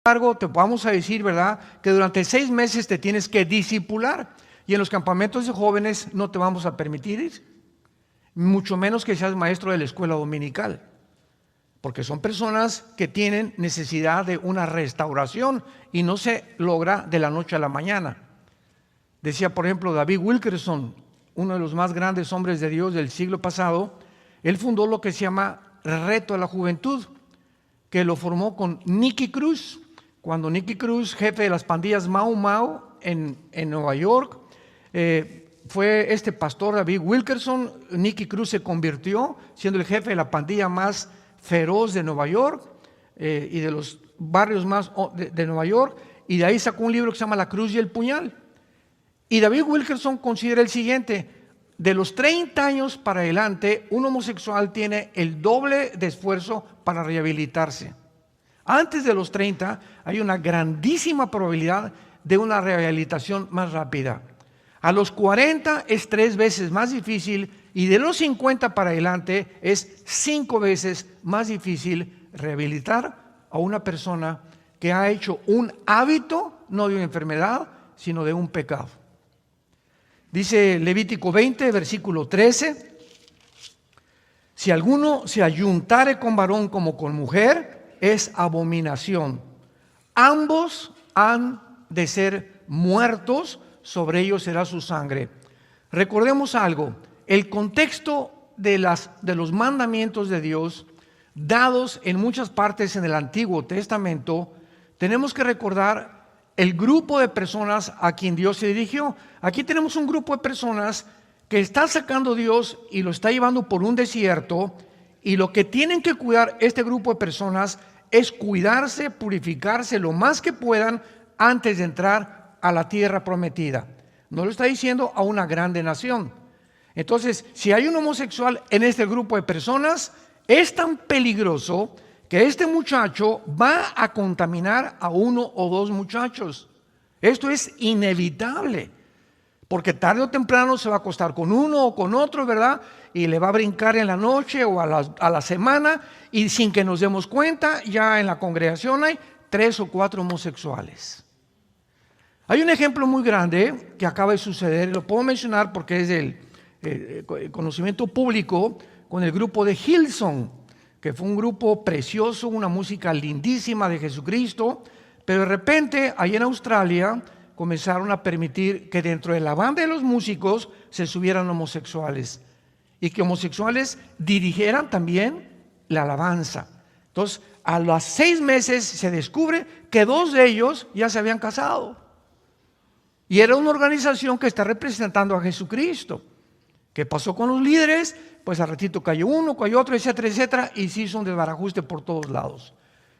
embargo, te vamos a decir, ¿verdad?, que durante 6 meses te tienes que discipular, y en los campamentos de jóvenes no te vamos a permitir ir, mucho menos que seas maestro de la escuela dominical, porque son personas que tienen necesidad de una restauración y no se logra de la noche a la mañana. Decía, por ejemplo, David Wilkerson, uno de los más grandes hombres de Dios del siglo pasado. Él fundó lo que se llama Reto a la Juventud, que lo formó con Nicky Cruz, cuando Nicky Cruz, jefe de las pandillas Mau Mau en Nueva York, fue este pastor David Wilkerson. Nicky Cruz se convirtió siendo el jefe de la pandilla más feroz de Nueva York y de los barrios más de Nueva York, y de ahí sacó un libro que se llama La Cruz y el Puñal. Y David Wilkerson considera el siguiente: de los 30 años para adelante, un homosexual tiene el doble de esfuerzo para rehabilitarse. Antes de los 30 hay una grandísima probabilidad de una rehabilitación más rápida. A los 40 es 3 veces más difícil, y de los 50 para adelante es 5 veces más difícil rehabilitar a una persona que ha hecho un hábito, no de una enfermedad, sino de un pecado. Dice Levítico 20, versículo 13: si alguno se ayuntare con varón como con mujer, es abominación. Ambos han de ser muertos, sobre ellos será su sangre. Recordemos algo: el contexto de los mandamientos de Dios, dados en muchas partes en el Antiguo Testamento, tenemos que recordar el grupo de personas a quien Dios se dirigió. Aquí tenemos un grupo de personas que está sacando Dios y lo está llevando por un desierto, y lo que tienen que cuidar este grupo de personas es cuidarse, purificarse lo más que puedan antes de entrar a la tierra prometida. No lo está diciendo a una grande nación. Entonces, si hay un homosexual en este grupo de personas, es tan peligroso que este muchacho va a contaminar a 1 o 2 muchachos. Esto es inevitable, porque tarde o temprano se va a acostar con uno o con otro, ¿verdad? Y le va a brincar en la noche o a la semana, y sin que nos demos cuenta, ya en la congregación hay 3 o 4 homosexuales. Hay un ejemplo muy grande que acaba de suceder, y lo puedo mencionar porque es del conocimiento público, con el grupo de Hillsong, que fue un grupo precioso, una música lindísima de Jesucristo, pero de repente, allá en Australia, comenzaron a permitir que dentro de la banda de los músicos se subieran homosexuales, y que homosexuales dirigieran también la alabanza. Entonces, a los 6 meses se descubre que 2 de ellos ya se habían casado, y era una organización que está representando a Jesucristo. ¿Qué pasó con los líderes? Pues al ratito cayó uno, cayó otro, etcétera, etcétera, y se hizo un desbarajuste por todos lados.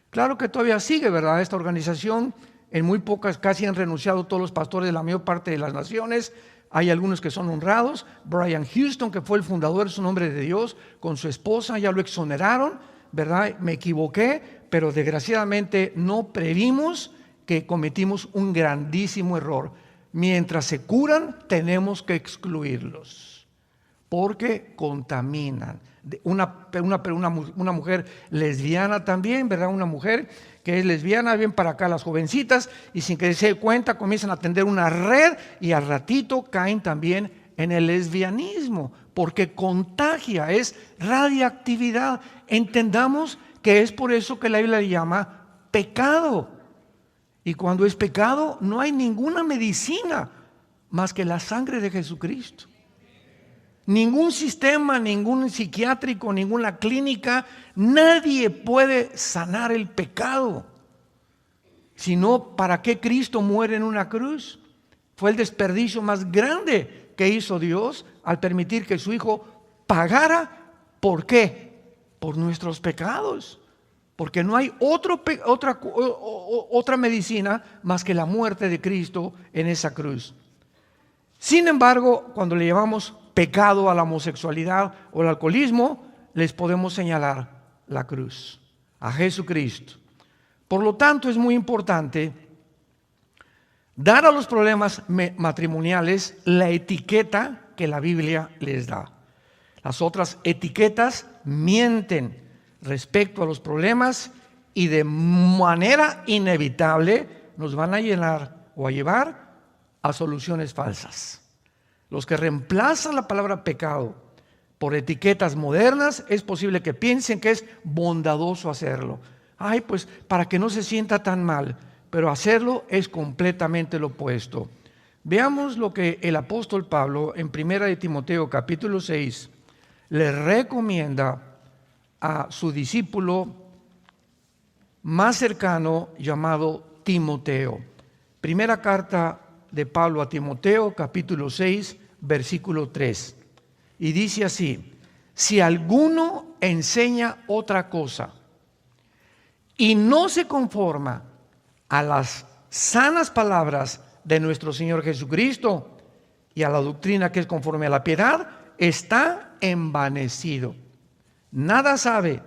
Claro que todavía sigue, ¿verdad?, esta organización. En muy pocas, casi han renunciado todos los pastores de la mayor parte de las naciones. Hay algunos que son honrados. Brian Houston, que fue el fundador, es un hombre de Dios, con su esposa, ya lo exoneraron, ¿verdad? Me equivoqué, pero desgraciadamente no previmos que cometimos un grandísimo error. Mientras se curan, tenemos que excluirlos, porque contaminan. Una mujer lesbiana también, ¿verdad? Una mujer que es lesbiana, ven para acá las jovencitas, y sin que se den cuenta comienzan a tender una red, y al ratito caen también en el lesbianismo, porque contagia, es radiactividad. Entendamos que es por eso que la Biblia le llama pecado. Y cuando es pecado, no hay ninguna medicina más que la sangre de Jesucristo. Ningún sistema, ningún psiquiátrico, ninguna clínica, nadie puede sanar el pecado. Sino, ¿para qué Cristo muere en una cruz? Fue el desperdicio más grande que hizo Dios al permitir que su Hijo pagara. ¿Por qué? Por nuestros pecados. Porque no hay otra medicina más que la muerte de Cristo en esa cruz. Sin embargo, cuando le llamamos pecado a la homosexualidad o al alcoholismo, les podemos señalar la cruz, a Jesucristo. Por lo tanto, es muy importante dar a los problemas matrimoniales la etiqueta que la Biblia les da. Las otras etiquetas mienten respecto a los problemas y de manera inevitable nos van a llenar o a llevar a soluciones falsas. Los que reemplazan la palabra pecado por etiquetas modernas, es posible que piensen que es bondadoso hacerlo. Ay, pues para que no se sienta tan mal, pero hacerlo es completamente lo opuesto. Veamos lo que el apóstol Pablo en 1 de Timoteo capítulo 6 le recomienda a su discípulo más cercano llamado Timoteo. Primera carta de Pablo a Timoteo capítulo 6 versículo 3. Y dice así: si alguno enseña otra cosa y no se conforma a las sanas palabras de nuestro Señor Jesucristo y a la doctrina que es conforme a la piedad, está envanecido, nada sabe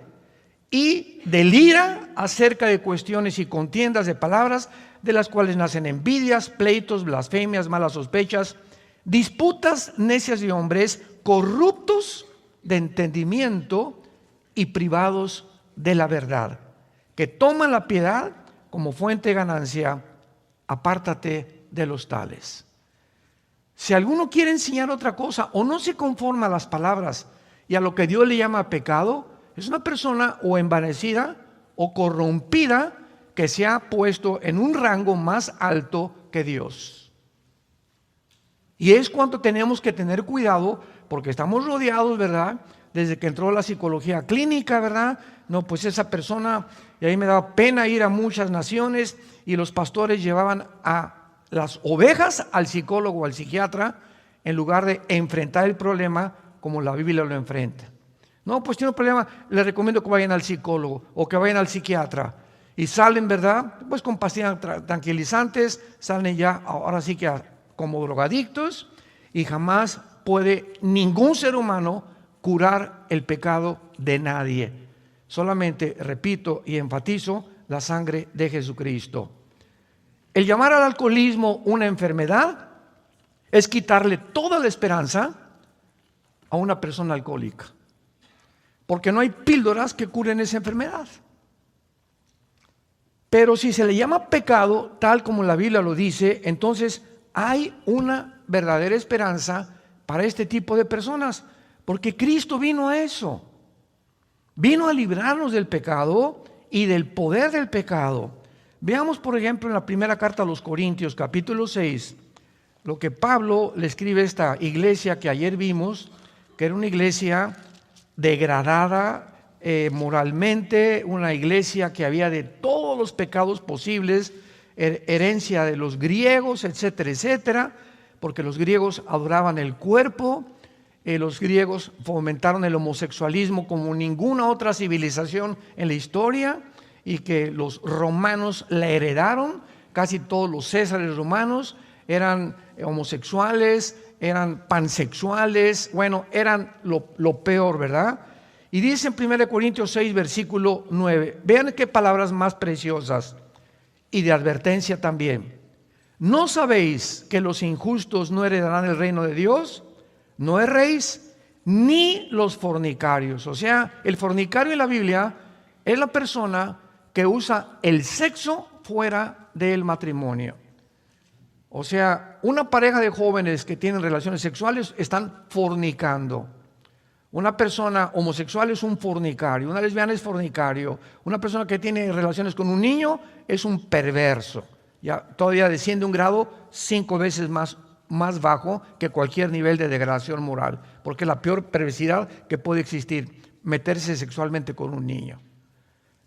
y delira acerca de cuestiones y contiendas de palabras, de las cuales nacen envidias, pleitos, blasfemias, malas sospechas, disputas necias de hombres corruptos de entendimiento y privados de la verdad, que toman la piedad como fuente de ganancia. Apártate de los tales. Si alguno quiere enseñar otra cosa o no se conforma a las palabras y a lo que Dios le llama pecado, es una persona o envanecida o corrompida que se ha puesto en un rango más alto que Dios. Y es cuanto tenemos que tener cuidado, porque estamos rodeados, ¿verdad? Desde que entró la psicología clínica, ¿verdad? No, pues esa persona, y ahí me daba pena ir a muchas naciones y los pastores llevaban a las ovejas al psicólogo o al psiquiatra en lugar de enfrentar el problema como la Biblia lo enfrenta. No, pues tiene un problema, les recomiendo que vayan al psicólogo o que vayan al psiquiatra. Y salen, ¿verdad? Pues con pastillas tranquilizantes, salen ya, ahora sí que como drogadictos, y jamás puede ningún ser humano curar el pecado de nadie. Solamente, repito y enfatizo, la sangre de Jesucristo. El llamar al alcoholismo una enfermedad es quitarle toda la esperanza a una persona alcohólica, porque no hay píldoras que curen esa enfermedad. Pero si se le llama pecado, tal como la Biblia lo dice, entonces hay una verdadera esperanza para este tipo de personas, porque Cristo vino a eso. Vino a librarnos del pecado y del poder del pecado. Veamos, por ejemplo, en la primera carta a los Corintios, capítulo 6, lo que Pablo le escribe a esta iglesia que ayer vimos, que era una iglesia degradada moralmente, una iglesia que había de todos los pecados posibles, herencia de los griegos, etcétera, etcétera, porque los griegos adoraban el cuerpo, los griegos fomentaron el homosexualismo como ninguna otra civilización en la historia, y que los romanos la heredaron. Casi todos los césares romanos eran homosexuales, eran pansexuales, bueno, eran lo peor, ¿verdad? Y dice en 1 Corintios 6, versículo 9, vean qué palabras más preciosas y de advertencia también. ¿No sabéis que los injustos no heredarán el reino de Dios? No erréis, ni los fornicarios. O sea, el fornicario en la Biblia es la persona que usa el sexo fuera del matrimonio. O sea, una pareja de jóvenes que tienen relaciones sexuales están fornicando. Una persona homosexual es un fornicario, una lesbiana es fornicario, una persona que tiene relaciones con un niño es un perverso. Ya todavía desciende un grado 5 veces más bajo que cualquier nivel de degradación moral, porque es la peor perversidad que puede existir, meterse sexualmente con un niño.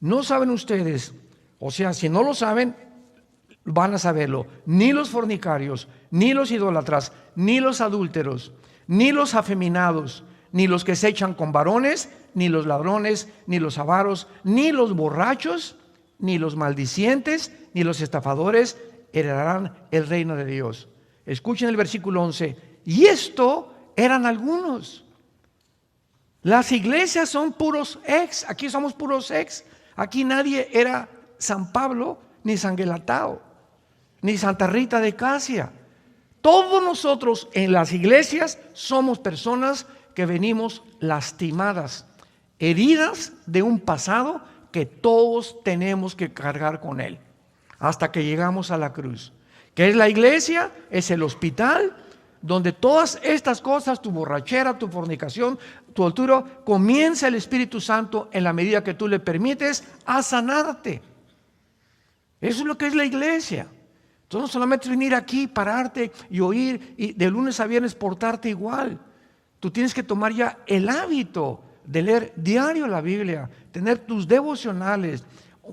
¿No saben ustedes? O sea, si no lo saben, van a saberlo. Ni los fornicarios, ni los idólatras, ni los adúlteros, ni los afeminados, ni los que se echan con varones, ni los ladrones, ni los avaros, ni los borrachos, ni los maldicientes, ni los estafadores heredarán el reino de Dios. Escuchen el versículo 11. Y esto eran algunos. Las iglesias son puros ex. Aquí somos puros ex. Aquí nadie era San Pablo, ni San Gelatao, ni Santa Rita de Casia. Todos nosotros en las iglesias somos personas que venimos lastimadas, heridas de un pasado que todos tenemos que cargar con Él hasta que llegamos a la cruz. ¿Qué es la iglesia? Es el hospital donde todas estas cosas, tu borrachera, tu fornicación, tu altura, comienza el Espíritu Santo en la medida que tú le permites a sanarte. Eso es lo que es la iglesia. Entonces no solamente venir aquí, pararte y oír y de lunes a viernes portarte igual. Tú tienes que tomar ya el hábito de leer diario la Biblia, tener tus devocionales,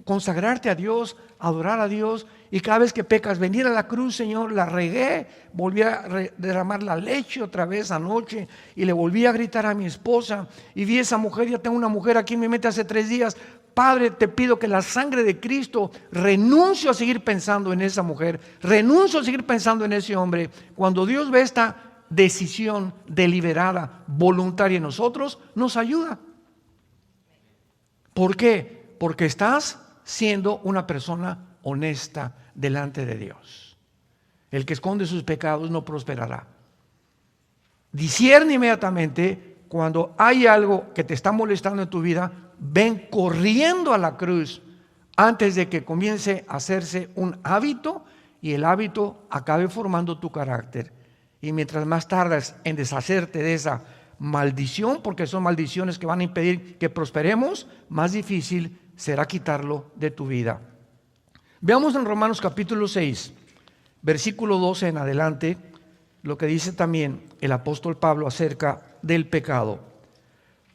consagrarte a Dios, adorar a Dios, y cada vez que pecas, venir a la cruz, Señor, la regué, volví a derramar la leche otra vez anoche, y le volví a gritar a mi esposa, y vi a esa mujer, ya tengo una mujer aquí en mi mente hace 3 días, Padre, te pido que la sangre de Cristo, renuncio a seguir pensando en esa mujer, renuncio a seguir pensando en ese hombre. Cuando Dios ve esta decisión deliberada, voluntaria en nosotros, nos ayuda. ¿Por qué? Porque estás siendo una persona honesta delante de Dios. El que esconde sus pecados no prosperará. Discierne inmediatamente cuando hay algo que te está molestando en tu vida. Ven corriendo a la cruz antes de que comience a hacerse un hábito y el hábito acabe formando tu carácter. Y mientras más tardas en deshacerte de esa maldición, porque son maldiciones que van a impedir que prosperemos, más difícil será quitarlo de tu vida. Veamos en Romanos capítulo 6, versículo 12 en adelante, lo que dice también el apóstol Pablo acerca del pecado.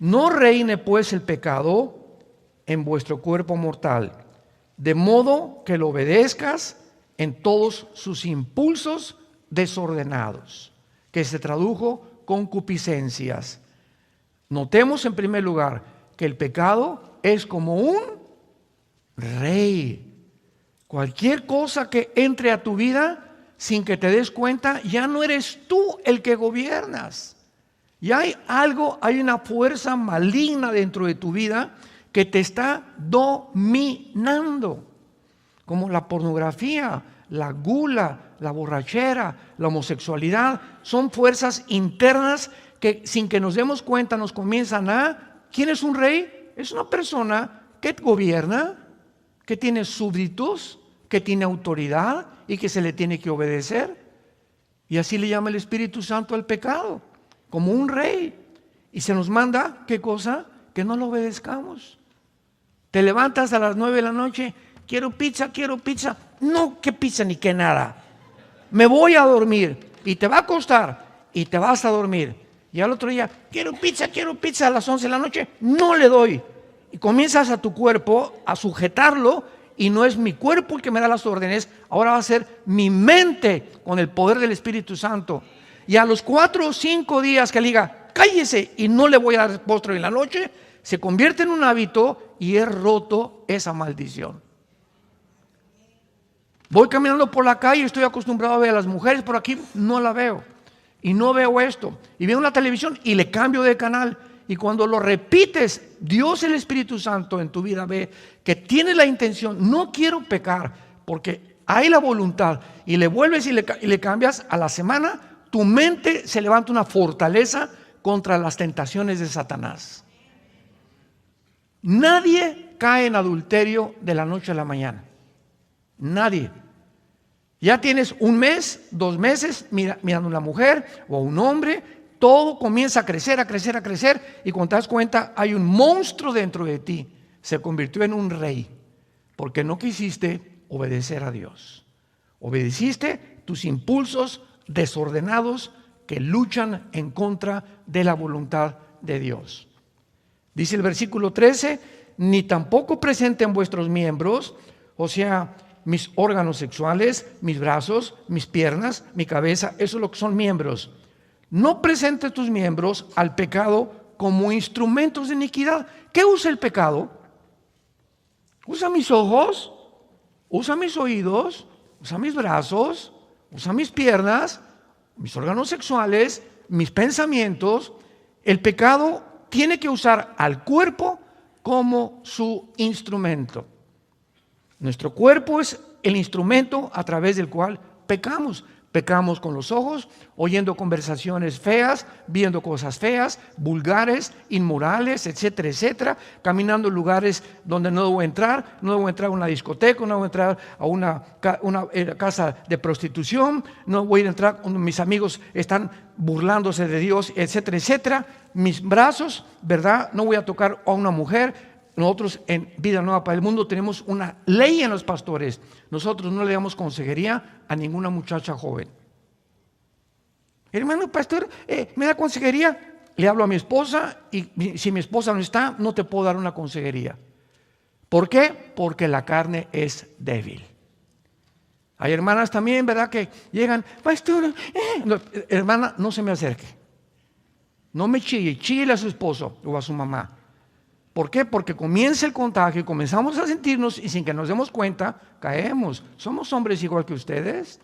No reine pues el pecado en vuestro cuerpo mortal, de modo que lo obedezcas en todos sus impulsos desordenados, que se tradujo concupiscencias. Notemos en primer lugar que el pecado es como un rey. Cualquier cosa que entre a tu vida sin que te des cuenta, ya no eres tú el que gobiernas. Y hay una fuerza maligna dentro de tu vida que te está dominando, como la pornografía, la gula, la borrachera, la homosexualidad. Son fuerzas internas que sin que nos demos cuenta nos comienzan a... ¿Quién es un rey? Es una persona que gobierna, que tiene súbditos, que tiene autoridad y que se le tiene que obedecer. Y así le llama el Espíritu Santo al pecado, como un rey. Y se nos manda, ¿qué cosa? Que no lo obedezcamos. Te levantas a las 9 de la noche, quiero pizza. No, qué pizza ni qué nada. Me voy a dormir. Y te va a costar. Y te vas a dormir. Y al otro día, quiero pizza a las 11 de la noche. No le doy. Y comienzas a tu cuerpo a sujetarlo. Y no es mi cuerpo el que me da las órdenes. Ahora va a ser mi mente con el poder del Espíritu Santo. Y a los 4 o 5 días que le diga, cállese y no le voy a dar postre en la noche, se convierte en un hábito y he roto esa maldición. Voy caminando por la calle, estoy acostumbrado a ver a las mujeres por aquí, no la veo. Y no veo esto. Y veo la televisión y le cambio de canal. Y cuando lo repites, Dios el Espíritu Santo en tu vida ve que tienes la intención, no quiero pecar, porque hay la voluntad. Y le vuelves y le cambias a la semana. Tu mente se levanta una fortaleza contra las tentaciones de Satanás. Nadie cae en adulterio de la noche a la mañana. Nadie. Ya tienes 1 mes, 2 meses mirando a una mujer o a un hombre, todo comienza a crecer, y cuando te das cuenta hay un monstruo dentro de ti. Se convirtió en un rey porque no quisiste obedecer a Dios. Obedeciste tus impulsos desordenados que luchan en contra de la voluntad de Dios. Dice el versículo 13, ni tampoco presenten vuestros miembros, o sea, mis órganos sexuales, mis brazos, mis piernas, mi cabeza, eso es lo que son miembros. No presentes tus miembros al pecado como instrumentos de iniquidad. ¿Qué usa el pecado? Usa mis ojos, usa mis oídos, usa mis brazos, usa mis piernas, mis órganos sexuales, mis pensamientos. El pecado tiene que usar al cuerpo como su instrumento. Nuestro cuerpo es el instrumento a través del cual pecamos. Pecamos con los ojos, oyendo conversaciones feas, viendo cosas feas, vulgares, inmorales, etcétera, etcétera. Caminando en lugares donde no debo entrar. No debo entrar a una discoteca, no debo entrar a una casa de prostitución. No voy a entrar cuando mis amigos están burlándose de Dios, etcétera, etcétera. Mis brazos, ¿verdad? No voy a tocar a una mujer. Nosotros en Vida Nueva para el Mundo tenemos una ley en los pastores. Nosotros no le damos consejería a ninguna muchacha joven. Hermano pastor, ¿me da consejería? Le hablo a mi esposa y si mi esposa no está, no te puedo dar una consejería. ¿Por qué? Porque la carne es débil. Hay hermanas también, ¿verdad? Que llegan, pastor, no, hermana, no se me acerque. No me chille, chille a su esposo o a su mamá. ¿Por qué? Porque comienza el contagio, comenzamos a sentirnos y sin que nos demos cuenta, caemos. Somos hombres igual que ustedes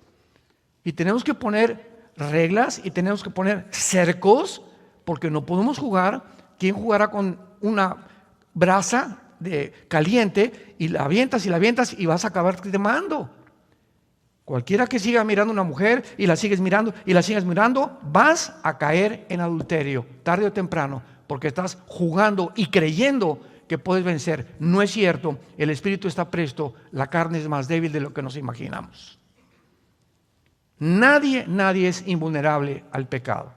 y tenemos que poner reglas y tenemos que poner cercos porque no podemos jugar. ¿Quién jugará con una brasa caliente y la avientas y vas a acabar quemando? Cualquiera que siga mirando a una mujer y la sigues mirando y la sigues mirando, vas a caer en adulterio, tarde o temprano. Porque estás jugando y creyendo que puedes vencer. No es cierto, el espíritu está presto, la carne es más débil de lo que nos imaginamos. Nadie es invulnerable al pecado.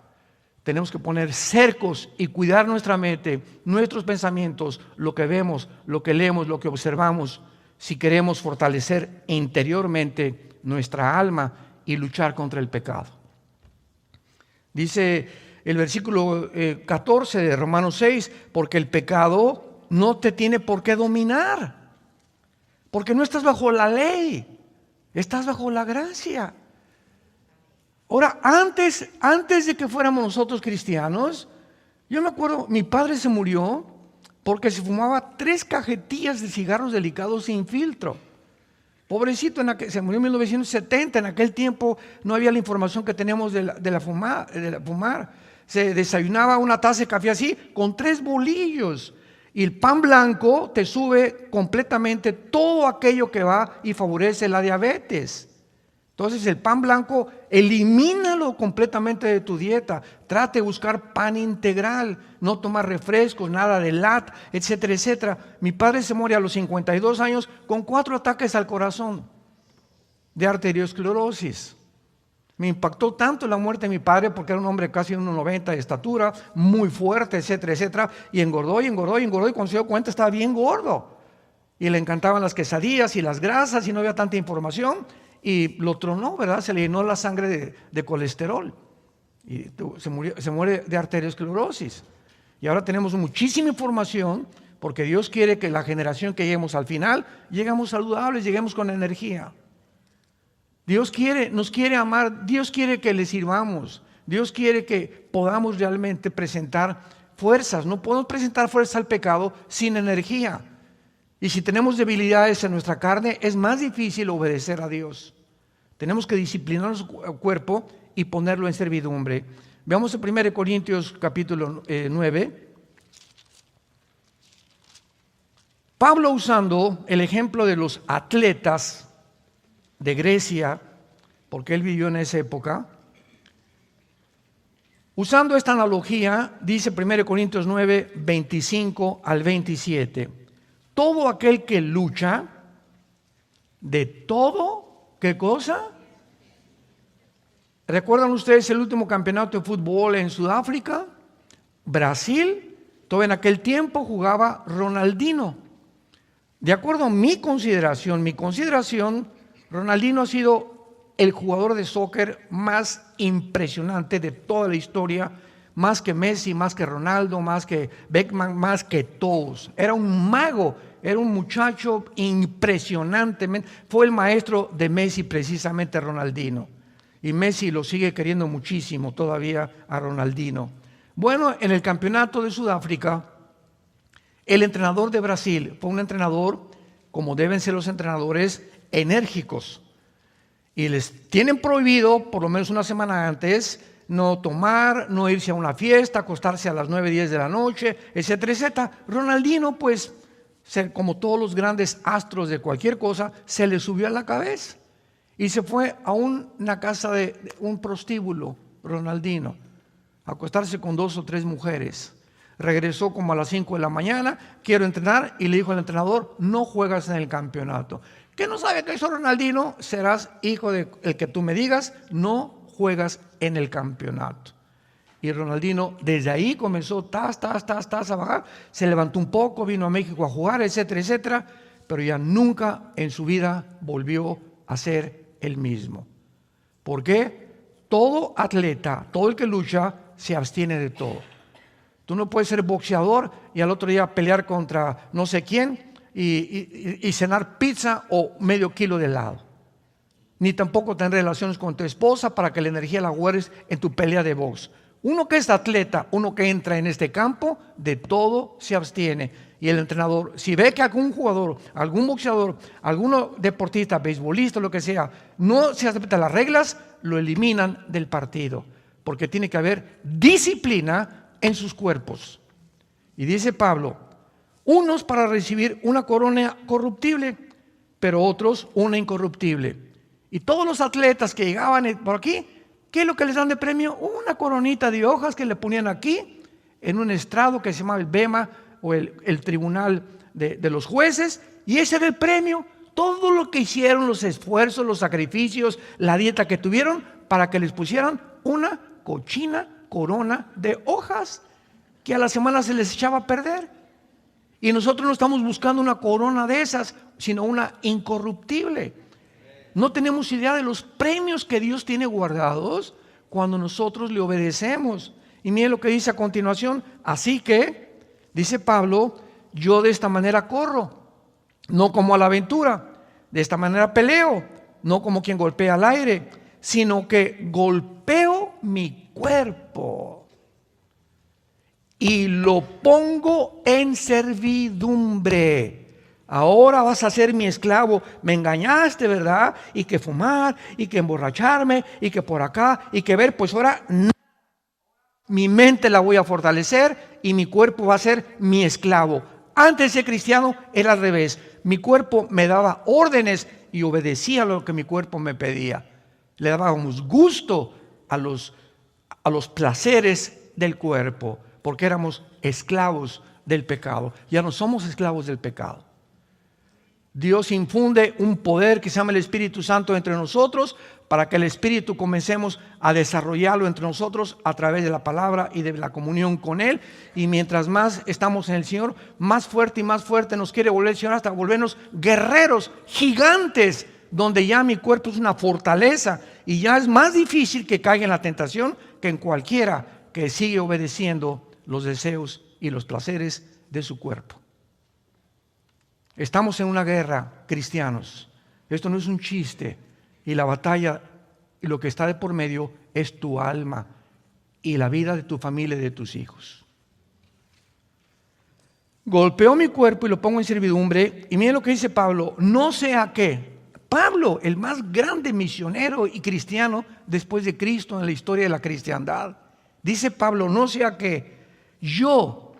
Tenemos que poner cercos y cuidar nuestra mente, nuestros pensamientos, lo que vemos, lo que leemos, lo que observamos, si queremos fortalecer interiormente nuestra alma y luchar contra el pecado. Dice el versículo 14 de Romanos 6, porque el pecado no te tiene por qué dominar, porque no estás bajo la ley, estás bajo la gracia. Ahora, antes de que fuéramos nosotros cristianos, yo me acuerdo, mi padre se murió porque se fumaba 3 cajetillas de cigarros delicados sin filtro. Pobrecito, se murió en 1970, en aquel tiempo no había la información que tenemos de la fumar. Se desayunaba una taza de café así, con 3 bolillos. Y el pan blanco te sube completamente todo aquello que va y favorece la diabetes. Entonces el pan blanco, elimínalo completamente de tu dieta. Trate de buscar pan integral, no tomar refrescos, nada de lat, etcétera, etcétera. Mi padre se muere a los 52 años con 4 ataques al corazón de arteriosclerosis. Me impactó tanto la muerte de mi padre porque era un hombre casi 1,90 de estatura, muy fuerte, etcétera, etcétera. Y engordó y cuando se dio cuenta estaba bien gordo. Y le encantaban las quesadillas y las grasas y no había tanta información. Y lo tronó, ¿verdad? Se le llenó la sangre de colesterol. Y se muere de arteriosclerosis. Y ahora tenemos muchísima información porque Dios quiere que la generación que lleguemos al final, lleguemos saludables, lleguemos con energía. Dios nos quiere amar, Dios quiere que le sirvamos, Dios quiere que podamos realmente presentar fuerzas. No podemos presentar fuerza al pecado sin energía. Y si tenemos debilidades en nuestra carne, es más difícil obedecer a Dios. Tenemos que disciplinar nuestro cuerpo y ponerlo en servidumbre. Veamos en 1 Corintios capítulo 9. Pablo, usando el ejemplo de los atletas de Grecia, porque él vivió en esa época, usando esta analogía, dice 1 Corintios 9, 25 al 27, todo aquel que lucha, de todo, ¿qué cosa? ¿Recuerdan ustedes el último campeonato de fútbol en Sudáfrica? Brasil, todo en aquel tiempo jugaba Ronaldinho. De acuerdo a mi consideración, Ronaldinho ha sido el jugador de soccer más impresionante de toda la historia, más que Messi, más que Ronaldo, más que Beckham, más que todos. Era un mago, era un muchacho impresionante. Fue el maestro de Messi precisamente Ronaldinho. Y Messi lo sigue queriendo muchísimo todavía a Ronaldinho. Bueno, en el campeonato de Sudáfrica, el entrenador de Brasil fue un entrenador, como deben ser los entrenadores, enérgicos. Y les tienen prohibido, por lo menos una semana antes, no tomar, no irse a una fiesta, acostarse a las 9, 10 de la noche, etcétera, etcétera. Ronaldinho, pues, como todos los grandes astros de cualquier cosa, se le subió a la cabeza. Y se fue a una casa de un prostíbulo, Ronaldinho, a acostarse con 2 o 3 mujeres. Regresó como a las 5 de la mañana, quiero entrenar, y le dijo al entrenador, no juegas en el campeonato. ¿Qué no sabe qué hizo Ronaldinho? Serás hijo del que tú me digas, no juegas en el campeonato. Y Ronaldinho desde ahí comenzó a bajar, se levantó un poco, vino a México a jugar, etcétera, etcétera, pero ya nunca en su vida volvió a ser el mismo. ¿Por qué? Todo atleta, todo el que lucha, se abstiene de todo. Tú no puedes ser boxeador y al otro día pelear contra no sé quién y cenar pizza o medio kilo de helado. Ni tampoco tener relaciones con tu esposa para que la energía la guardes en tu pelea de box. Uno que es atleta, uno que entra en este campo, de todo se abstiene. Y el entrenador, si ve que algún jugador, algún boxeador, algún deportista, beisbolista, lo que sea, no se aceptan las reglas, lo eliminan del partido. Porque tiene que haber disciplina en sus cuerpos. Y dice Pablo, unos para recibir una corona corruptible, pero otros una incorruptible. Y todos los atletas que llegaban por aquí, ¿qué es lo que les dan de premio? Una coronita de hojas que le ponían aquí, en un estrado que se llamaba el bema, o el tribunal de los jueces, y ese era el premio. Todo lo que hicieron, los esfuerzos, los sacrificios, la dieta que tuvieron, para que les pusieran una cochina corona de hojas, que a la semana se les echaba a perder. Y nosotros no estamos buscando una corona de esas, sino una incorruptible. No tenemos idea de los premios que Dios tiene guardados cuando nosotros le obedecemos. Y miren lo que dice a continuación. Así que, dice Pablo, yo de esta manera corro, no como a la aventura. De esta manera peleo, no como quien golpea al aire, sino que golpeo mi cuerpo y lo pongo en servidumbre. Ahora vas a ser mi esclavo. Me engañaste, ¿verdad? Y que fumar, y que emborracharme, y que por acá, y que ver, pues ahora no. Mi mente la voy a fortalecer y mi cuerpo va a ser mi esclavo. Antes de ser cristiano era al revés. Mi cuerpo me daba órdenes y obedecía lo que mi cuerpo me pedía. Le dábamos gusto a los placeres del cuerpo, porque éramos esclavos del pecado. Ya no somos esclavos del pecado. Dios infunde un poder que se llama el Espíritu Santo entre nosotros, para que el Espíritu comencemos a desarrollarlo entre nosotros a través de la palabra y de la comunión con Él. Y mientras más estamos en el Señor, más fuerte y más fuerte nos quiere volver el Señor, hasta volvernos guerreros, gigantes, donde ya mi cuerpo es una fortaleza y ya es más difícil que caiga en la tentación que en cualquiera que sigue obedeciendo los deseos y los placeres de su cuerpo. Estamos en una guerra, cristianos. Esto no es un chiste. Y la batalla y lo que está de por medio es tu alma y la vida de tu familia y de tus hijos. Golpeo mi cuerpo y lo pongo en servidumbre. Y miren lo que dice Pablo. No sea que Pablo, el más grande misionero y cristiano después de Cristo en la historia de la cristiandad, dice Pablo, no sea que yo,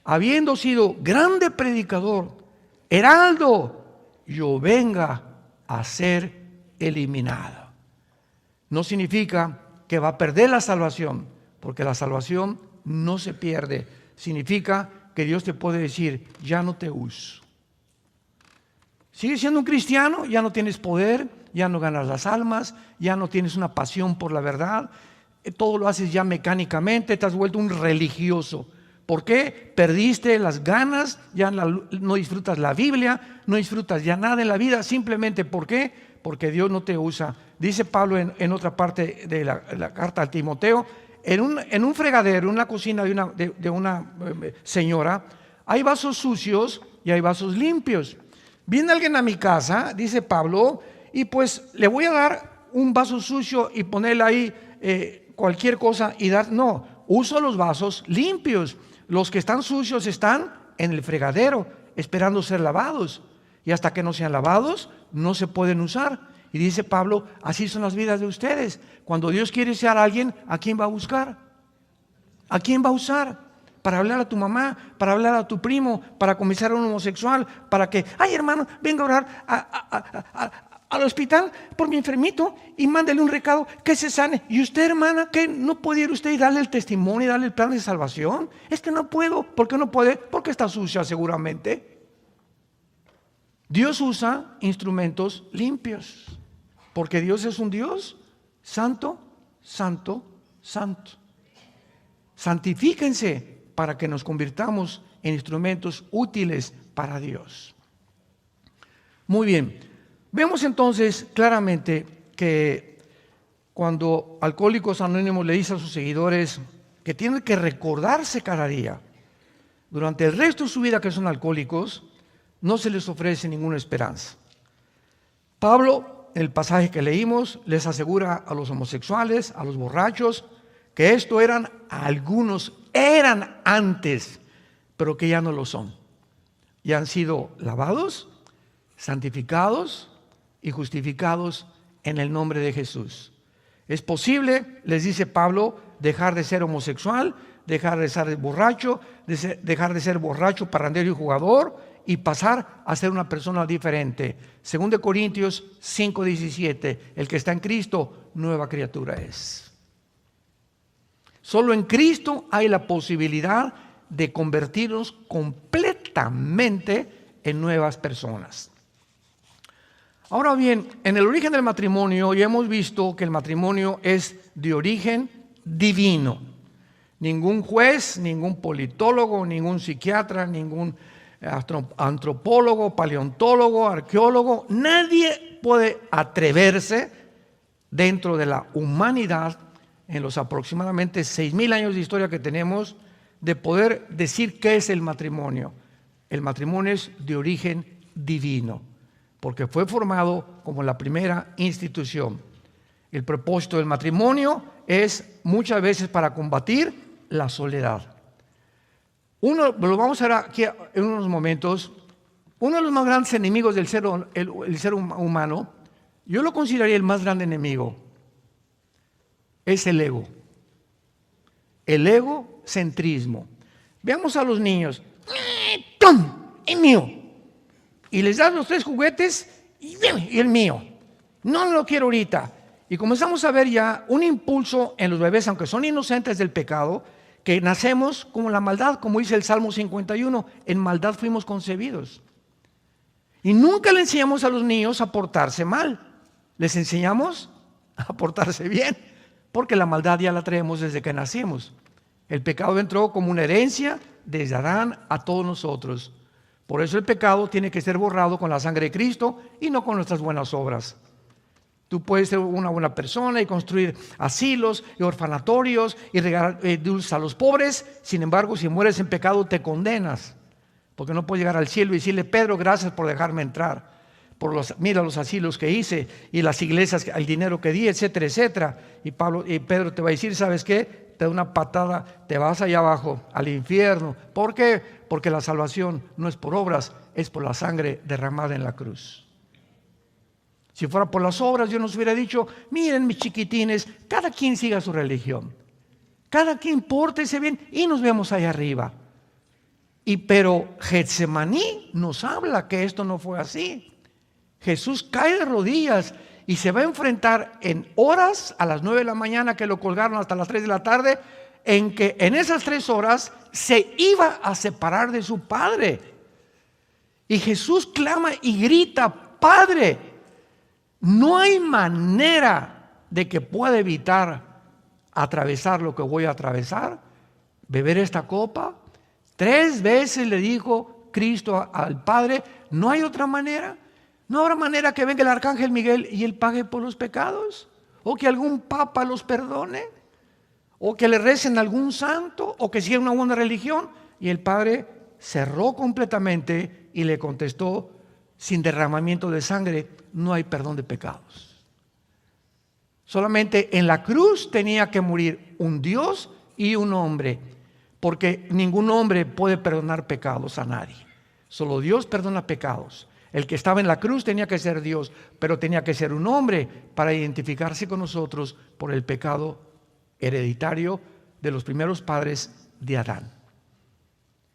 habiendo sido grande predicador, heraldo, yo venga a ser eliminado. No significa que va a perder la salvación, porque la salvación no se pierde. Significa que Dios te puede decir, ya no te uso. Sigues siendo un cristiano, ya no tienes poder, ya no ganas las almas, ya no tienes una pasión por la verdad, todo lo haces ya mecánicamente, te has vuelto un religioso. ¿Por qué? Perdiste las ganas, ya no disfrutas la Biblia, no disfrutas ya nada en la vida, simplemente ¿por qué? Porque Dios no te usa. Dice Pablo en otra parte de la carta al Timoteo, en un fregadero, en la cocina de una señora, hay vasos sucios y hay vasos limpios. Viene alguien a mi casa, dice Pablo, y pues le voy a dar un vaso sucio y ponerle ahí cualquier cosa y dar, no, uso los vasos limpios. Los que están sucios están en el fregadero esperando ser lavados, y hasta que no sean lavados no se pueden usar. Y dice Pablo, así son las vidas de ustedes. Cuando Dios quiere usar a alguien, ¿a quién va a buscar? ¿A quién va a usar? Para hablar a tu mamá, para hablar a tu primo, para comenzar a un homosexual, para que, ay hermano, venga a orar al hospital por mi enfermito y mándele un recado que se sane. Y usted, hermana, que no puede ir usted y darle el testimonio y darle el plan de salvación. Es que no puedo. ¿Por qué no puede? Porque está sucia seguramente. Dios usa instrumentos limpios, porque Dios es un Dios santo, santo, santo. Santifíquense para que nos convirtamos en instrumentos útiles para Dios. Muy bien, vemos entonces claramente que cuando Alcohólicos Anónimos le dice a sus seguidores que tienen que recordarse cada día, durante el resto de su vida que son alcohólicos, no se les ofrece ninguna esperanza. Pablo, en el pasaje que leímos, les asegura a los homosexuales, a los borrachos, que esto algunos eran antes, pero que ya no lo son. Ya han sido lavados, santificados y justificados en el nombre de Jesús. Es posible, les dice Pablo, dejar de ser homosexual, dejar de ser borracho, dejar de ser borracho, parrandero y jugador, y pasar a ser una persona diferente. 2 Corintios 5:17, el que está en Cristo, nueva criatura es. Solo en Cristo hay la posibilidad de convertirnos completamente en nuevas personas. Ahora bien, en el origen del matrimonio ya hemos visto que el matrimonio es de origen divino. Ningún juez, ningún politólogo, ningún psiquiatra, ningún antropólogo, paleontólogo, arqueólogo, nadie puede atreverse dentro de la humanidad, en los aproximadamente 6,000 años de historia que tenemos, de poder decir qué es el matrimonio. El matrimonio es de origen divino, porque fue formado como la primera institución. El propósito del matrimonio es muchas veces para combatir la soledad. Lo vamos a ver aquí en unos momentos. Uno de los más grandes enemigos del ser humano, yo lo consideraría el más grande enemigo, es el ego. El egocentrismo. Veamos a los niños. ¡Tom! ¡Es mío! Y les das los 3 juguetes y el mío. No lo quiero ahorita. Y comenzamos a ver ya un impulso en los bebés, aunque son inocentes del pecado, que nacemos como la maldad, como dice el Salmo 51, en maldad fuimos concebidos. Y nunca le enseñamos a los niños a portarse mal, les enseñamos a portarse bien, porque la maldad ya la traemos desde que nacimos. El pecado entró como una herencia desde Adán a todos nosotros. Por eso el pecado tiene que ser borrado con la sangre de Cristo y no con nuestras buenas obras. Tú puedes ser una buena persona y construir asilos y orfanatorios y regalar dulces a los pobres. Sin embargo, si mueres en pecado te condenas, porque no puedes llegar al cielo y decirle: Pedro, gracias por dejarme entrar, mira los asilos que hice y las iglesias, el dinero que di, etcétera, etcétera. Y Pedro te va a decir: ¿sabes qué? Te da una patada, te vas allá abajo al infierno. ¿Por qué? Porque la salvación no es por obras, es por la sangre derramada en la cruz. Si fuera por las obras, Dios nos hubiera dicho: miren, mis chiquitines, cada quien siga su religión, cada quien pórtese bien y nos vemos allá arriba. Pero Getsemaní nos habla que esto no fue así. Jesús cae de rodillas y se va a enfrentar en horas, a las 9 de la mañana que lo colgaron hasta las 3 de la tarde, en que en esas 3 horas se iba a separar de su Padre. Y Jesús clama y grita: Padre, no hay manera de que pueda evitar atravesar lo que voy a atravesar, beber esta copa. 3 veces le dijo Cristo al Padre: no hay otra manera. No habrá manera que venga el arcángel Miguel y él pague por los pecados, o que algún papa los perdone, o que le recen a algún santo, o que siga una buena religión. Y el Padre cerró completamente y le contestó: sin derramamiento de sangre no hay perdón de pecados. Solamente en la cruz tenía que morir un Dios y un hombre, porque ningún hombre puede perdonar pecados a nadie. Solo Dios perdona pecados. El que estaba en la cruz tenía que ser Dios, pero tenía que ser un hombre para identificarse con nosotros por el pecado hereditario de los primeros padres de Adán.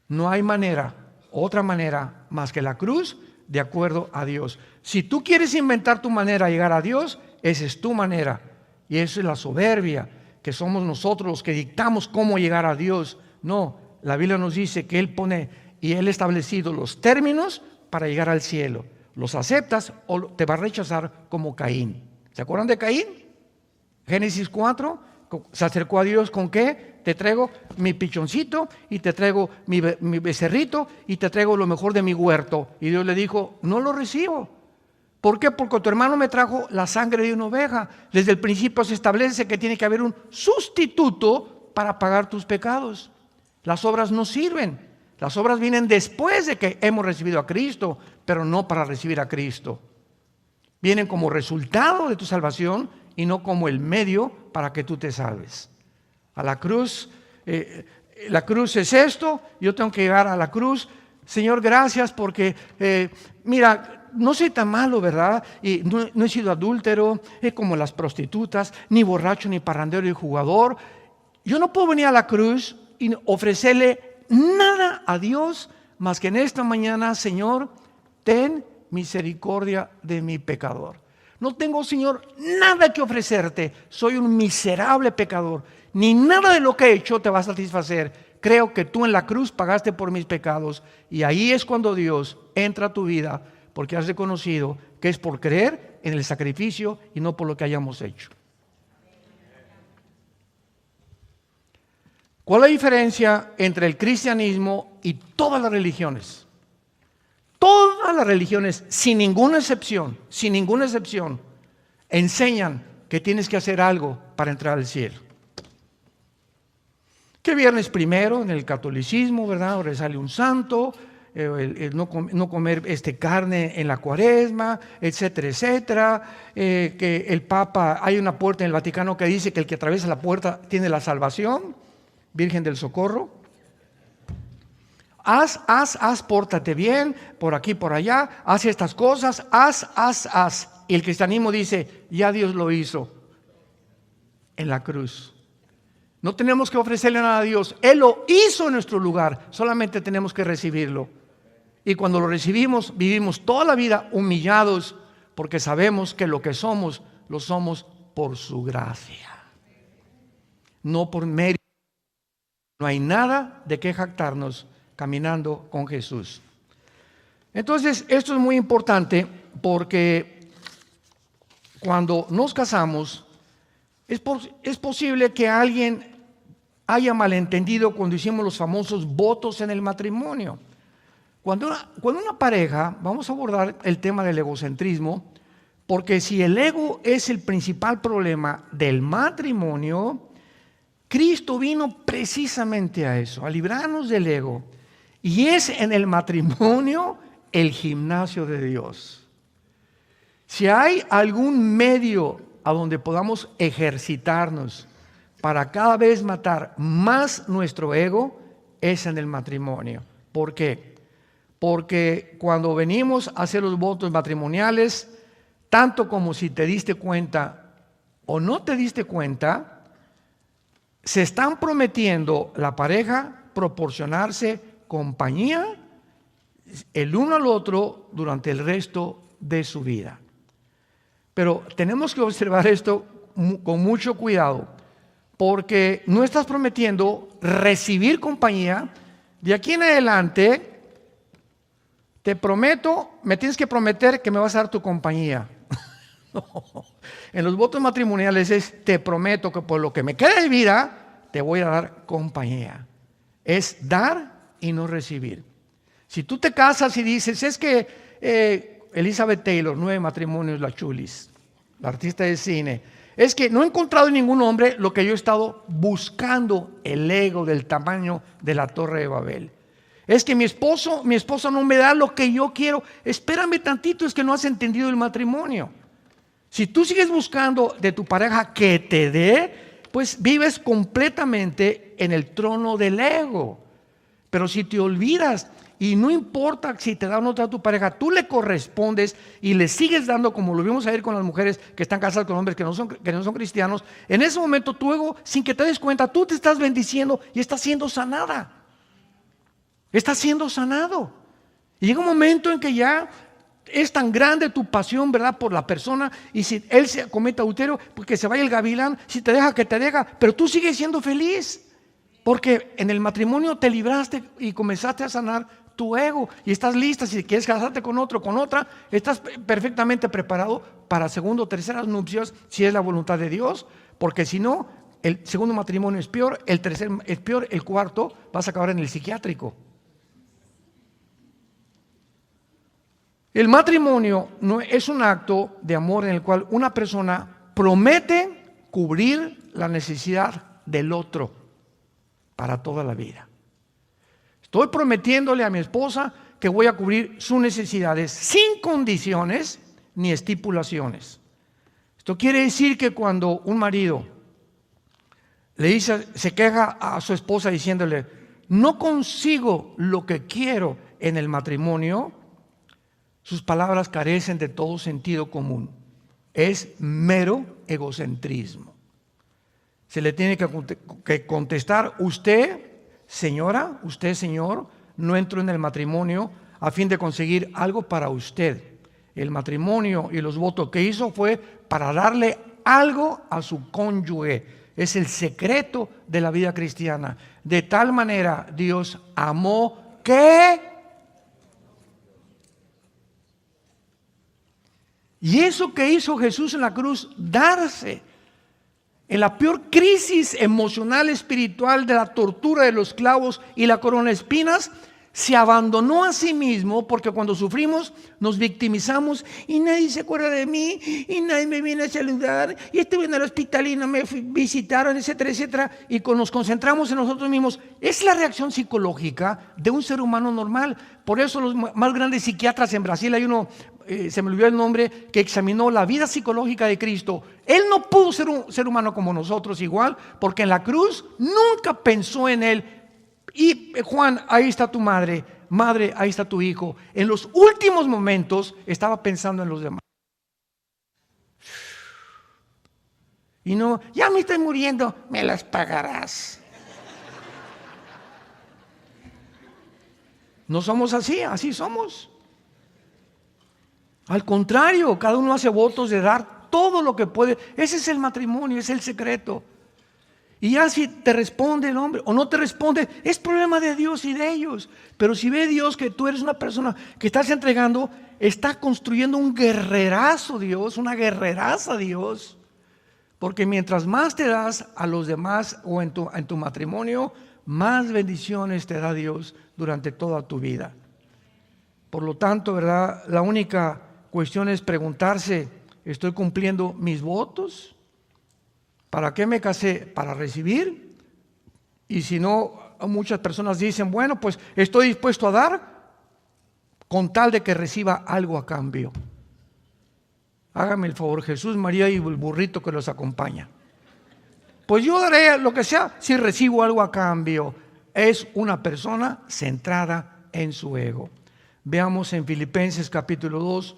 No hay manera, otra manera más que la cruz, de acuerdo a Dios. Si tú quieres inventar tu manera de llegar a Dios, esa es tu manera. Y eso es la soberbia, que somos nosotros los que dictamos cómo llegar a Dios. No, la Biblia nos dice que Él pone y Él ha establecido los términos para llegar al cielo. ¿Los aceptas o te va a rechazar como Caín? ¿Se acuerdan de Caín? Génesis 4, se acercó a Dios ¿con qué? Te traigo mi pichoncito y te traigo mi becerrito y te traigo lo mejor de mi huerto. Y Dios le dijo, no lo recibo. ¿Por qué? Porque tu hermano me trajo la sangre de una oveja. Desde el principio se establece que tiene que haber un sustituto para pagar tus pecados. Las obras no sirven. Las obras vienen después de que hemos recibido a Cristo, pero no para recibir a Cristo. Vienen como resultado de tu salvación y no como el medio para que tú te salves. A la cruz, la cruz es esto, yo tengo que llegar a la cruz. Señor, gracias porque, mira, no soy tan malo, ¿verdad? Y no he sido adúltero, como las prostitutas, ni borracho, ni parrandero, ni jugador. Yo no puedo venir a la cruz y ofrecerle nada a Dios más que en esta mañana, Señor, ten misericordia de mi pecador. No tengo, Señor, nada que ofrecerte. Soy un miserable pecador. Ni nada de lo que he hecho te va a satisfacer. Creo que tú en la cruz pagaste por mis pecados. Y ahí es cuando Dios entra a tu vida, porque has reconocido que es por creer en el sacrificio y no por lo que hayamos hecho. ¿Cuál es la diferencia entre el cristianismo y todas las religiones? Todas las religiones, sin ninguna excepción, enseñan que tienes que hacer algo para entrar al cielo. Que viernes primero en el catolicismo, ¿verdad? Ahora sale un santo, el no comer carne en la cuaresma, etcétera, etcétera. Que el Papa, hay una puerta en el Vaticano que dice que el que atraviesa la puerta tiene la salvación, Virgen del Socorro. Haz, pórtate bien, por aquí, por allá, haz estas cosas, haz. Y el cristianismo dice, ya Dios lo hizo en la cruz. No tenemos que ofrecerle nada a Dios, Él lo hizo en nuestro lugar, solamente tenemos que recibirlo. Y cuando lo recibimos, vivimos toda la vida humillados, porque sabemos que lo que somos, lo somos por su gracia, no por mérito. No hay nada de qué jactarnos caminando con Jesús. Entonces, esto es muy importante porque cuando nos casamos, es posible que alguien haya malentendido cuando hicimos los famosos votos en el matrimonio. Cuando una pareja, vamos a abordar el tema del egocentrismo, porque si el ego es el principal problema del matrimonio, Cristo vino precisamente a eso, a librarnos del ego. Y es en el matrimonio el gimnasio de Dios. Si hay algún medio a donde podamos ejercitarnos para cada vez matar más nuestro ego, es en el matrimonio. ¿Por qué? Porque cuando venimos a hacer los votos matrimoniales, tanto como si te diste cuenta o no te diste cuenta, se están prometiendo la pareja proporcionarse compañía el uno al otro durante el resto de su vida. Pero tenemos que observar esto con mucho cuidado, porque no estás prometiendo recibir compañía. De aquí en adelante, te prometo, me tienes que prometer que me vas a dar tu compañía. No. En los votos matrimoniales es, te prometo que por lo que me queda de vida, te voy a dar compañía. Es dar y no recibir. Si tú te casas y dices, es que Elizabeth Taylor, 9 matrimonios, la Chulis, la artista de cine, es que no he encontrado en ningún hombre lo que yo he estado buscando, el ego del tamaño de la Torre de Babel. Es que mi esposa no me da lo que yo quiero. Espérame tantito, es que no has entendido el matrimonio. Si tú sigues buscando de tu pareja que te dé, pues vives completamente en el trono del ego. Pero si te olvidas y no importa si te da o no te da tu pareja, tú le correspondes y le sigues dando, como lo vimos ayer con las mujeres que están casadas con hombres que no son cristianos, en ese momento tu ego, sin que te des cuenta, tú te estás bendiciendo y estás siendo sanada. Estás siendo sanado. Y llega un momento en que ya es tan grande tu pasión, ¿verdad?, por la persona, y si él se comete adulterio, pues que se vaya el gavilán, si te deja, que te deja, pero tú sigues siendo feliz, porque en el matrimonio te libraste y comenzaste a sanar tu ego, y estás lista. Si quieres casarte con otro, con otra, estás perfectamente preparado para segundo o terceras nupcias, si es la voluntad de Dios, porque si no, el segundo matrimonio es peor, el tercer es peor, el cuarto vas a acabar en el psiquiátrico. El matrimonio no es un acto de amor en el cual una persona promete cubrir la necesidad del otro para toda la vida. Estoy prometiéndole a mi esposa que voy a cubrir sus necesidades sin condiciones ni estipulaciones. Esto quiere decir que cuando un marido le dice, se queja a su esposa diciéndole, no consigo lo que quiero en el matrimonio, sus palabras carecen de todo sentido común. Es mero egocentrismo. Se le tiene que contestar, usted, señora, usted, señor, no entró en el matrimonio a fin de conseguir algo para usted. El matrimonio y los votos que hizo fue para darle algo a su cónyuge. Es el secreto de la vida cristiana. De tal manera Dios amó que... Y eso que hizo Jesús en la cruz, darse en la peor crisis emocional, espiritual, de la tortura de los clavos y la corona de espinas, se abandonó a sí mismo, porque cuando sufrimos nos victimizamos y nadie se acuerda de mí y nadie me viene a saludar y estuve en el hospital y no me visitaron, etcétera, etcétera, y nos concentramos en nosotros mismos. Es la reacción psicológica de un ser humano normal. Por eso los más grandes psiquiatras en Brasil, hay uno, se me olvidó el nombre, que examinó la vida psicológica de Cristo. Él no pudo ser un ser humano como nosotros igual, porque en la cruz nunca pensó en él. Y Juan, ahí está tu madre, madre, ahí está tu hijo. En los últimos momentos estaba pensando en los demás. Y no, ya me estoy muriendo, me las pagarás. No somos así, así somos. Al contrario, cada uno hace votos de dar todo lo que puede. Ese es el matrimonio, es el secreto. Y ya si te responde el hombre o no te responde, es problema de Dios y de ellos. Pero si ve Dios que tú eres una persona que estás entregando, está construyendo un guerrerazo Dios, una guerreraza Dios. Porque mientras más te das a los demás o en tu matrimonio, más bendiciones te da Dios durante toda tu vida. Por lo tanto, ¿verdad? La única cuestión es preguntarse, ¿estoy cumpliendo mis votos? ¿Para qué me casé? ¿Para recibir? Y si no, muchas personas dicen, bueno, pues estoy dispuesto a dar con tal de que reciba algo a cambio. Hágame el favor, Jesús, María y el burrito que los acompaña. Pues yo daré lo que sea si recibo algo a cambio. Es una persona centrada en su ego. Veamos en Filipenses capítulo 2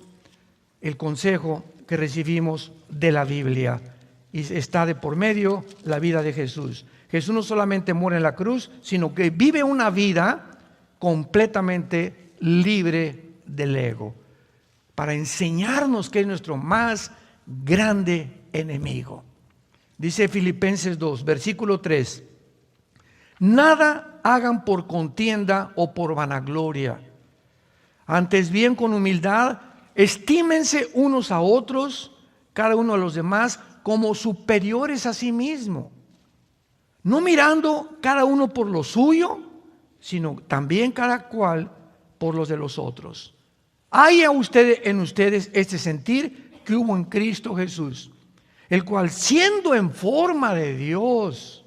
el consejo que recibimos de la Biblia. Y está de por medio la vida de Jesús. Jesús no solamente muere en la cruz, sino que vive una vida completamente libre del ego, para enseñarnos que es nuestro más grande enemigo. Dice Filipenses 2, versículo 3: nada hagan por contienda o por vanagloria, antes bien con humildad estímense unos a otros, cada uno a los demás, como superiores a sí mismo, no mirando cada uno por lo suyo, sino también cada cual por los de los otros. Hay en ustedes este sentir que hubo en Cristo Jesús, el cual, siendo en forma de Dios,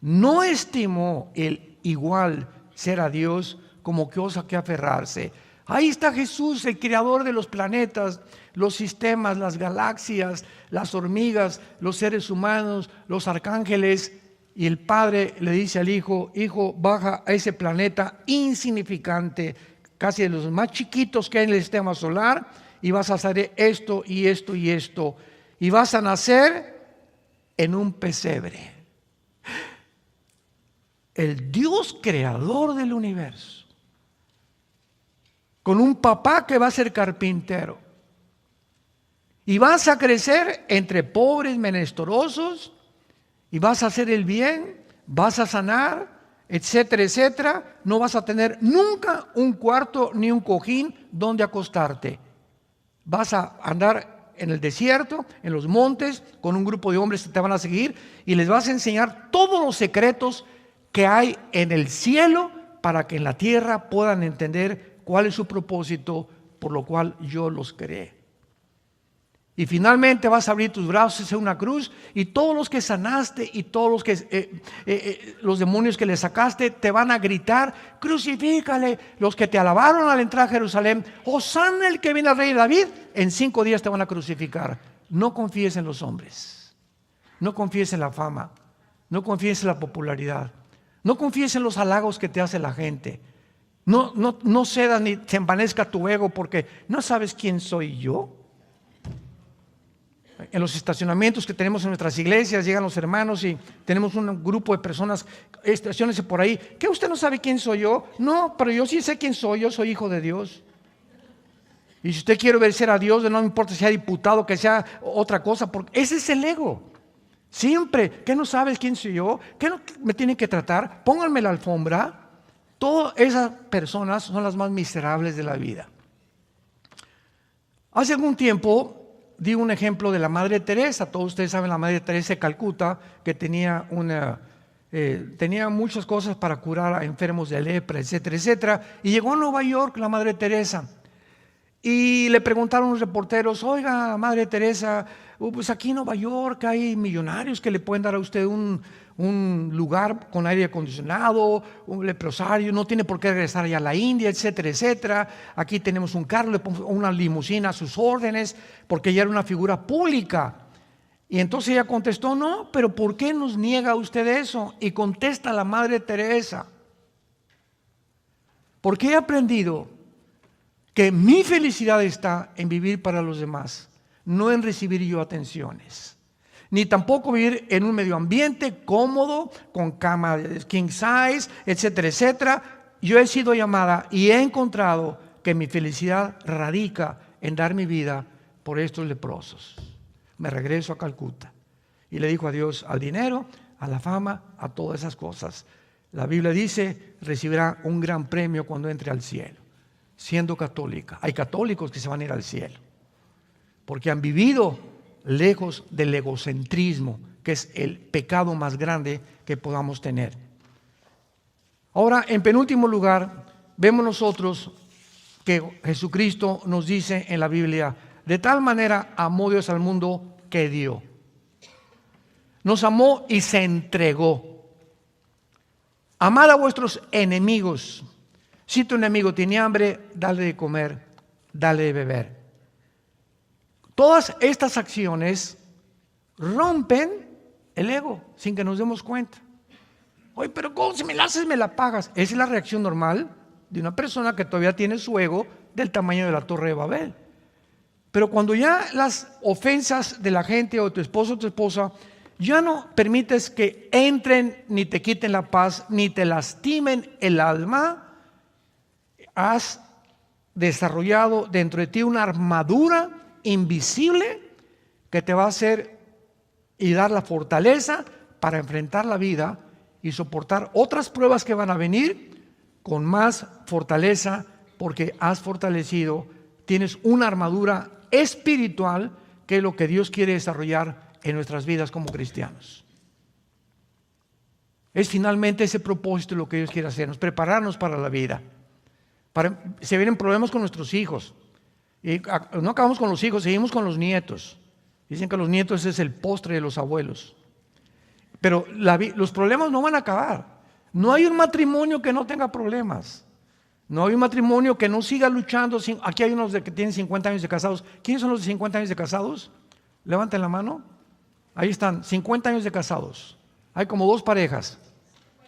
no estimó el igual ser a Dios como cosa que aferrarse. Ahí está Jesús, el creador de los planetas, los sistemas, las galaxias, las hormigas, los seres humanos, los arcángeles. Y el Padre le dice al Hijo: Hijo, baja a ese planeta insignificante, casi de los más chiquitos que hay en el sistema solar, y vas a hacer esto y esto y esto. Y vas a nacer en un pesebre. El Dios creador del universo con un papá que va a ser carpintero. Y vas a crecer entre pobres, menesterosos, y vas a hacer el bien, vas a sanar, etcétera, etcétera. No vas a tener nunca un cuarto ni un cojín donde acostarte. Vas a andar en el desierto, en los montes, con un grupo de hombres que te van a seguir y les vas a enseñar todos los secretos que hay en el cielo para que en la tierra puedan entender cuál es su propósito por lo cual yo los creé. Y finalmente vas a abrir tus brazos en una cruz y todos los que sanaste y todos los que los demonios que le sacaste te van a gritar: crucifícale. Los que te alabaron al entrar a Jerusalén: Hosana el que viene al rey David. En 5 días te van a crucificar. No confíes en los hombres, no confíes en la fama, no confíes en la popularidad, no confíes en los halagos que te hace la gente. No cedas ni se envanezca tu ego porque no sabes quién soy yo. En los estacionamientos que tenemos en nuestras iglesias llegan los hermanos y tenemos un grupo de personas, estaciónense por ahí. ¿Qué usted no sabe quién soy yo? No, pero yo sí sé quién soy, yo soy hijo de Dios. Y si usted quiere obedecer a Dios, no me importa si sea diputado, que sea otra cosa, porque ese es el ego. Siempre, ¿qué no sabes quién soy yo? ¿Qué no me tienen que tratar? Pónganme la alfombra. Todas esas personas son las más miserables de la vida. Hace algún tiempo di un ejemplo de la Madre Teresa. Todos ustedes saben la Madre Teresa de Calcuta, que tenía muchas cosas para curar a enfermos de lepra, etcétera, etcétera. Y llegó a Nueva York la Madre Teresa. Y le preguntaron los reporteros: oiga, Madre Teresa, pues aquí en Nueva York hay millonarios que le pueden dar a usted un lugar con aire acondicionado, un leprosario, no tiene por qué regresar allá a la India, etcétera, etcétera. Aquí tenemos un carro, le ponemos una limusina a sus órdenes, porque ella era una figura pública. Y entonces ella contestó: no, pero ¿por qué nos niega usted eso? Y contesta la Madre Teresa: porque he aprendido que mi felicidad está en vivir para los demás, no en recibir yo atenciones, ni tampoco vivir en un medio ambiente cómodo, con cama king size, etcétera, etcétera. Yo he sido llamada y he encontrado que mi felicidad radica en dar mi vida por estos leprosos. Me regreso a Calcuta. Y le dijo adiós al dinero, a la fama, a todas esas cosas. La Biblia dice: recibirá un gran premio cuando entre al cielo. Siendo católica. Hay católicos que se van a ir al cielo porque han vivido lejos del egocentrismo, que es el pecado más grande que podamos tener. Ahora, en penúltimo lugar, vemos nosotros que Jesucristo nos dice en la Biblia: de tal manera amó Dios al mundo que dio. Nos amó y se entregó. Amad a vuestros enemigos. Si tu enemigo tiene hambre, dale de comer, dale de beber. Todas estas acciones rompen el ego sin que nos demos cuenta. Oye, pero ¿cómo? Si me la haces, me la pagas. Esa es la reacción normal de una persona que todavía tiene su ego del tamaño de la Torre de Babel. Pero cuando ya las ofensas de la gente o tu esposo o tu esposa ya no permites que entren ni te quiten la paz ni te lastimen el alma, has desarrollado dentro de ti una armadura invisible que te va a hacer y dar la fortaleza para enfrentar la vida y soportar otras pruebas que van a venir con más fortaleza, porque has fortalecido, tienes una armadura espiritual que es lo que Dios quiere desarrollar en nuestras vidas como cristianos. Es finalmente ese propósito lo que Dios quiere hacernos, prepararnos para la vida. Se vienen problemas con nuestros hijos. Y no acabamos con los hijos, seguimos con los nietos. Dicen que los nietos es el postre de los abuelos. Pero los problemas no van a acabar. No hay un matrimonio que no tenga problemas. No hay un matrimonio que no siga luchando. Aquí hay unos que tienen 50 años de casados. ¿Quiénes son los de 50 años de casados? Levanten la mano. Ahí están, 50 años de casados. Hay como 2 parejas.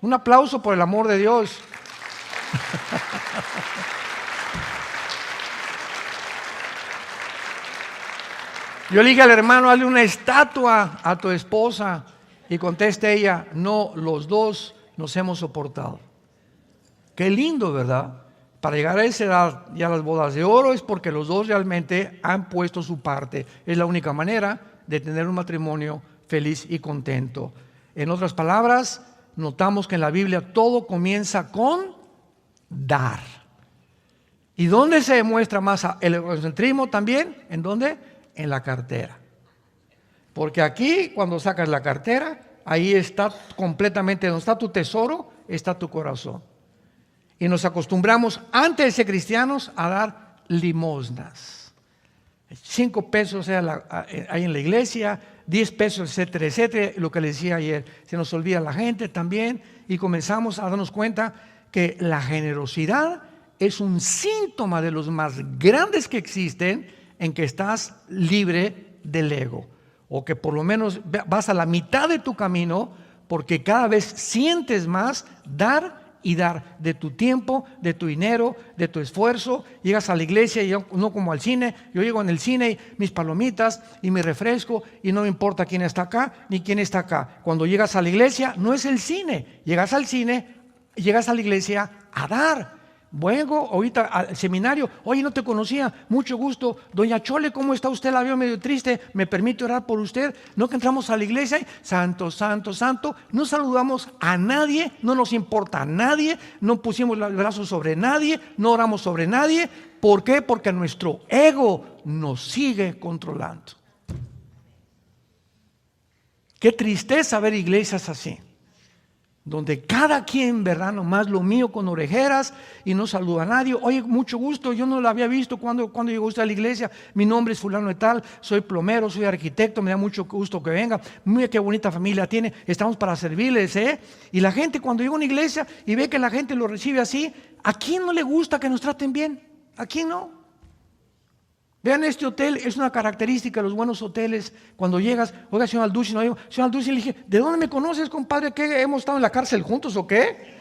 Un aplauso por el amor de Dios. Yo le dije al hermano: hazle una estatua a tu esposa. Y conteste ella: no, los dos nos hemos soportado. Qué lindo, ¿verdad? para llegar a esa edad y a las bodas de oro es porque los dos realmente han puesto su parte. Es la única manera de tener un matrimonio feliz y contento. En otras palabras, notamos que en la Biblia todo comienza con dar. ¿Y dónde se demuestra más el egocentrismo también? ¿En dónde? En la cartera. Porque aquí, cuando sacas la cartera, ahí está completamente, donde está tu tesoro, está tu corazón. Y nos acostumbramos, antes de ser cristianos, a dar limosnas. 5 pesos ahí en la iglesia, 10 pesos, etcétera, etcétera. Lo que les decía ayer, se nos olvida la gente también. Y comenzamos a darnos cuenta que la generosidad es un síntoma de los más grandes que existen, en que estás libre del ego. O que por lo menos vas a la mitad de tu camino, porque cada vez sientes más dar y dar de tu tiempo, de tu dinero, de tu esfuerzo. Llegas a la iglesia y no como al cine. Yo llego en el cine y mis palomitas y mi refresco y no me importa quién está acá ni quién está acá. Cuando llegas a la iglesia no es el cine. Llegas al cine, llegas a la iglesia a dar. Vengo ahorita al seminario, oye, no te conocía, mucho gusto, doña Chole, ¿cómo está usted? La veo medio triste, ¿me permite orar por usted? No, que entramos a la iglesia, santo, santo, santo, no saludamos a nadie, no nos importa a nadie, no pusimos los brazos sobre nadie, no oramos sobre nadie. ¿Por qué? Porque nuestro ego nos sigue controlando. Qué tristeza ver iglesias así, donde cada quien, ¿verdad? Nomás lo mío con orejeras y no saluda a nadie. Oye, mucho gusto, yo no lo había visto cuando llegó usted a la iglesia. Mi nombre es fulano de tal, soy plomero, soy arquitecto, me da mucho gusto que venga. Mira qué bonita familia tiene, estamos para servirles, ¿eh? Y la gente cuando llega a una iglesia y ve que la gente lo recibe así, ¿a quién no le gusta que nos traten bien? ¿A quién no? Vean, este hotel es una característica de los buenos hoteles. Cuando llegas, oiga, señor Alducin, no, señor Alducin, le dije, ¿de dónde me conoces, compadre? ¿Qué, hemos estado en la cárcel juntos o qué?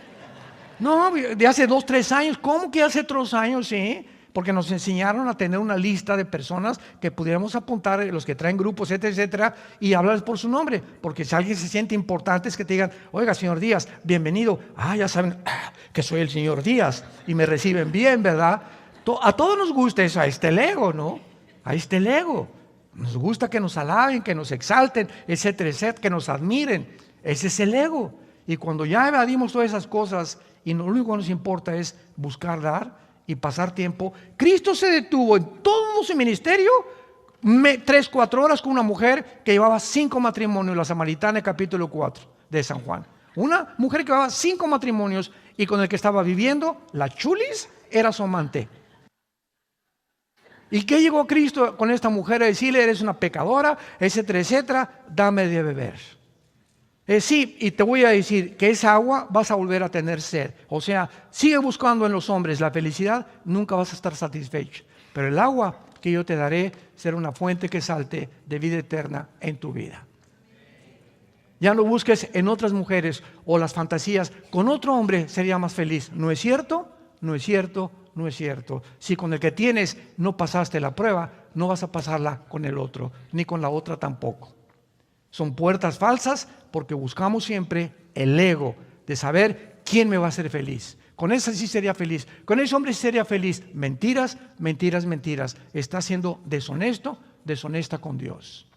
No, de hace 2, 3 años. ¿Cómo que hace 3 años? Sí, porque nos enseñaron a tener una lista de personas que pudiéramos apuntar, los que traen grupos, etcétera, etcétera, y hablarles por su nombre. Porque si alguien se siente importante es que te digan, oiga, señor Díaz, bienvenido. Ya saben que soy el señor Díaz y me reciben bien, ¿verdad? A todos nos gusta eso, ahí está el ego, ¿no? Ahí está el ego. Nos gusta que nos alaben, que nos exalten, etcétera, etcétera, que nos admiren. Ese es el ego. Y cuando ya evadimos todas esas cosas y lo único que nos importa es buscar dar y pasar tiempo, Cristo se detuvo en todo su ministerio 3, 4 horas con una mujer que llevaba 5 matrimonios, la samaritana, capítulo 4 de San Juan. Una mujer que llevaba 5 matrimonios y con el que estaba viviendo, la chulis, era su amante. ¿Y qué llegó Cristo con esta mujer a decirle? Eres una pecadora, etcétera, etcétera, dame de beber. Sí, y te voy a decir que esa agua vas a volver a tener sed. O sea, sigue buscando en los hombres la felicidad, nunca vas a estar satisfecho. Pero el agua que yo te daré será una fuente que salte de vida eterna en tu vida. Ya no busques en otras mujeres o las fantasías, con otro hombre sería más feliz. ¿No es cierto? No es cierto. No es cierto. Si con el que tienes no pasaste la prueba, no vas a pasarla con el otro, ni con la otra tampoco. Son puertas falsas porque buscamos siempre el ego de saber quién me va a hacer feliz. Con ese sí sería feliz, con ese hombre sí sería feliz. Mentiras, mentiras, mentiras. Está siendo deshonesto, deshonesta con Dios.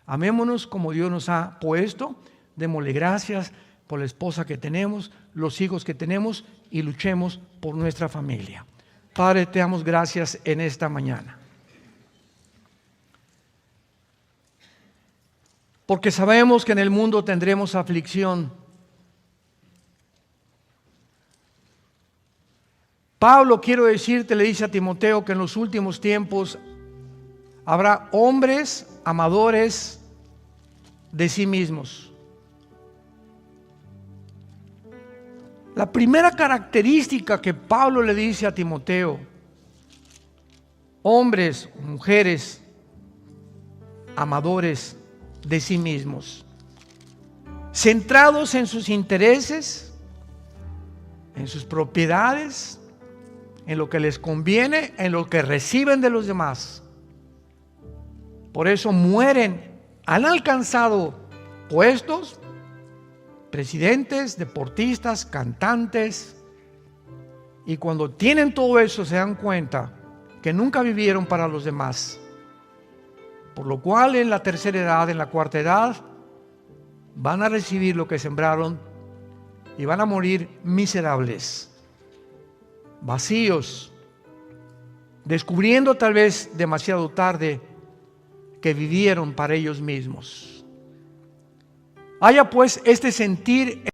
Amémonos como Dios nos ha puesto, démosle gracias por la esposa que tenemos, los hijos que tenemos y luchemos por nuestra familia. Padre, te damos gracias en esta mañana. Porque sabemos que en el mundo tendremos aflicción. Pablo, quiero decirte, le dice a Timoteo que en los últimos tiempos habrá hombres amadores de sí mismos. La primera característica que Pablo le dice a Timoteo: hombres, mujeres, amadores de sí mismos, centrados en sus intereses, en sus propiedades, en lo que les conviene, en lo que reciben de los demás. Por eso mueren, han alcanzado puestos, presidentes, deportistas, cantantes, Y cuando tienen todo eso se dan cuenta que nunca vivieron para los demás. Por lo cual en la tercera edad, en la cuarta edad, van a recibir lo que sembraron y van a morir miserables, vacíos, descubriendo tal vez demasiado tarde que vivieron para ellos mismos. Haya pues este sentir